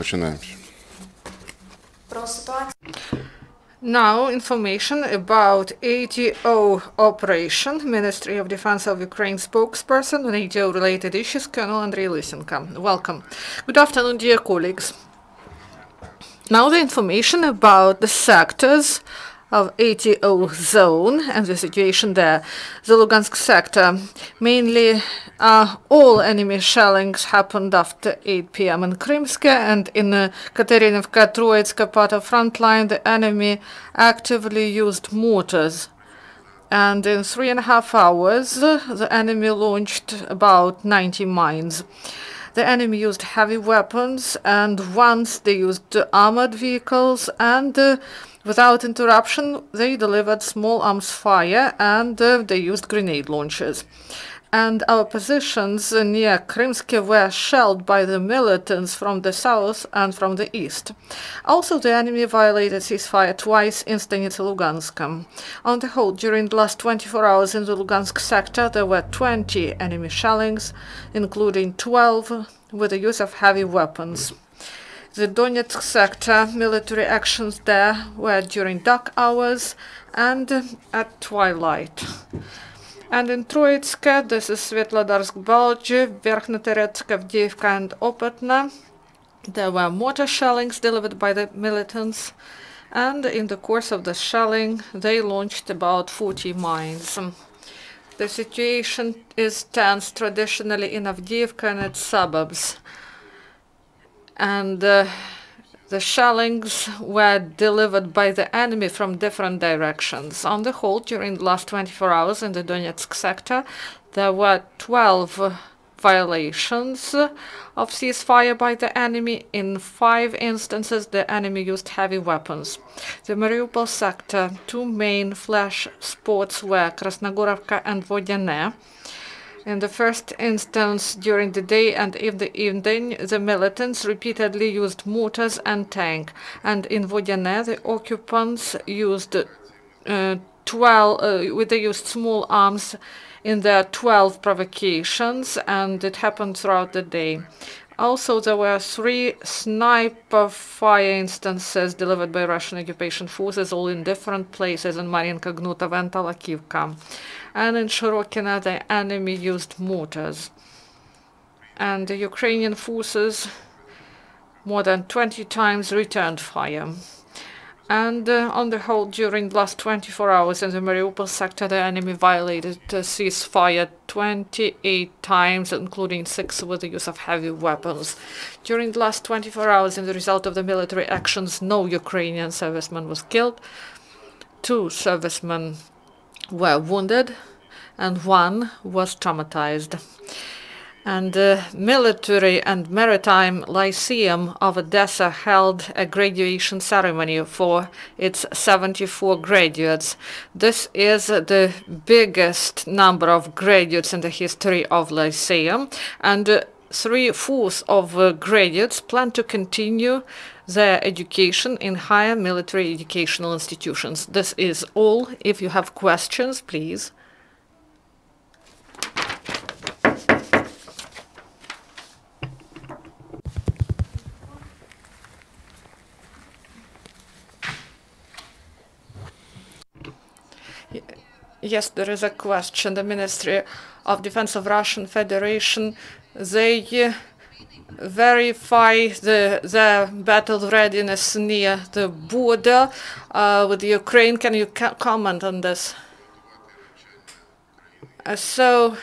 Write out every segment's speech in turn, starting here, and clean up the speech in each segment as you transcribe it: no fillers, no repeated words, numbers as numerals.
Розпочинаємося. Now, information about ATO operation, Ministry of Defense of Ukraine spokesperson on ATO-related issues, Colonel Andriy Lysenko. Welcome. Good afternoon, dear colleagues. Now the information about the sectors of ATO zone and the situation there. The Lugansk sector, mainly all enemy shellings happened after 8 p.m. in Krymsk, and in Katerinivka, Troitska part of front line, the enemy actively used mortars. And in 3.5 hours, the enemy launched about 90 mines. The enemy used heavy weapons, and once they used armored vehicles, and without interruption, they delivered small arms fire, and they used grenade launchers. And our positions near Krymsk were shelled by the militants from the south and from the east. Also, the enemy violated ceasefire twice in Stanitsa Lugansk. On the whole, during the last 24 hours in the Lugansk sector, there were 20 enemy shellings, including 12 with the use of heavy weapons. The Donetsk sector military actions there were during dark hours and at twilight. And in Troitska, this is Svetlodarsk Bulge, Verkhnoterets, Avdiivka, and Opetna, there were mortar shellings delivered by the militants, and in the course of the shelling, they launched about 40 mines. The situation is tense traditionally in Avdiivka and its suburbs, and the shellings were delivered by the enemy from different directions. On the whole, during the last 24 hours in the Donetsk sector, there were 12 violations of ceasefire by the enemy. In 5 instances, the enemy used heavy weapons. The Mariupol sector, 2 main flash spots were Krasnogorovka and Vodyane. In the first instance, during the day and in the evening, the militants repeatedly used mortars and tanks. And in Vodyane, the occupants used they used small arms in their 12 provocations, and it happened throughout the day. Also, there were 3 sniper fire instances delivered by Russian occupation forces, all in different places in Mariinka, Gnutov, and Talakivka. And in Shirokina, the enemy used mortars. And the Ukrainian forces more than 20 times returned fire. And on the whole, during the last 24 hours in the Mariupol sector, the enemy violated ceasefire 28 times, including 6 with the use of heavy weapons. During the last 24 hours, in the result of the military actions, no Ukrainian serviceman was killed. 2 servicemen were wounded, and 1 was traumatized. And the Military and Maritime Lyceum of Odessa held a graduation ceremony for its 74 graduates. This is the biggest number of graduates in the history of Lyceum, and 3/4 of graduates plan to continue their education in higher military educational institutions. This is all. If you have questions, please. Yes, there is a question. The Ministry of Defense of Russian Federation, they verify their battle readiness near the border with Ukraine. Can you comment on this? So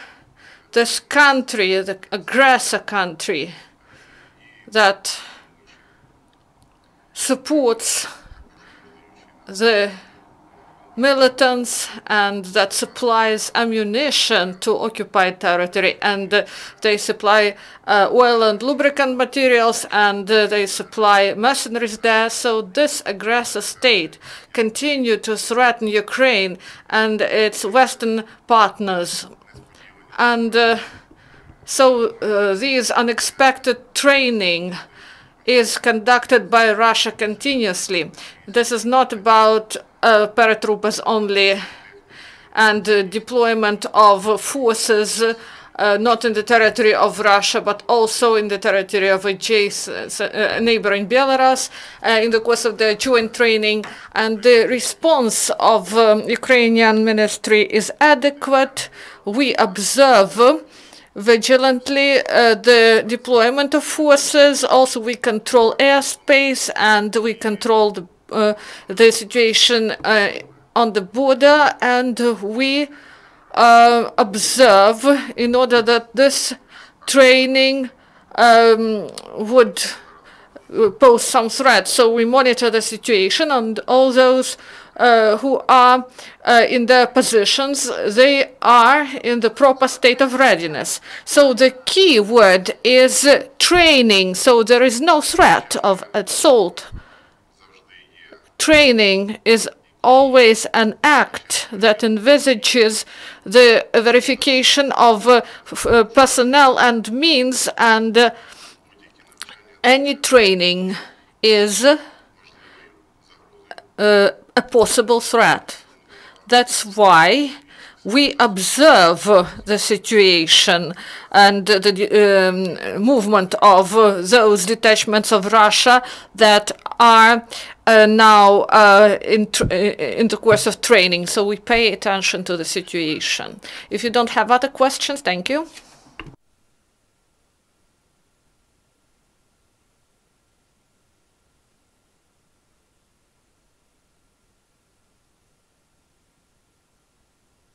this country, the aggressor country that supports the militants and that supplies ammunition to occupied territory, and they supply oil and lubricant materials, and they supply mercenaries there. So this aggressor state continue to threaten Ukraine and its Western partners. And so these unexpected training is conducted by Russia continuously. This is not about paratroopers only and deployment of forces not in the territory of Russia, but also in the territory of adjacent neighboring Belarus in the course of the joint training. And the response of Ukrainian ministry is adequate. We observe vigilantly the deployment of forces. Also, we control airspace and we control the situation on the border, and we observe in order that this training would pose some threat. So we monitor the situation, and all those who are in their positions, they are in the proper state of readiness. So the key word is training. So there is no threat of assault. Training is always an act that envisages the verification of personnel and means, and any training is a possible threat. That's why we observe the situation and the movement of those detachments of Russia that are now in the course of training. So we pay attention to the situation. If you don't have other questions, thank you.